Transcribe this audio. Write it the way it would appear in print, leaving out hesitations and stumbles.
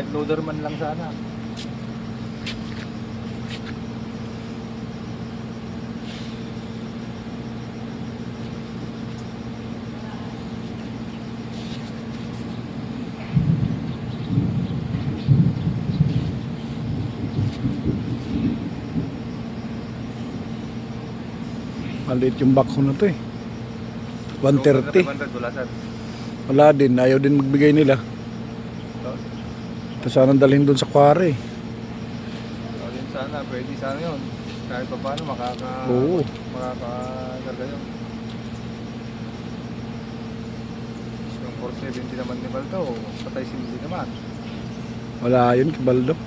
Kahit loader man lang sana. Maliit yung backhoe na to eh. 130. 500 wala sir. Wala din, ayaw din magbigay nila. Ito sana dalhin doon sa quarry. So, yun sana, pwede sana yun. Kahit pa paano Oo. makakagarga yun. Yung 470 naman ni Baldo, patay sindi naman. Wala yun, Kibaldo.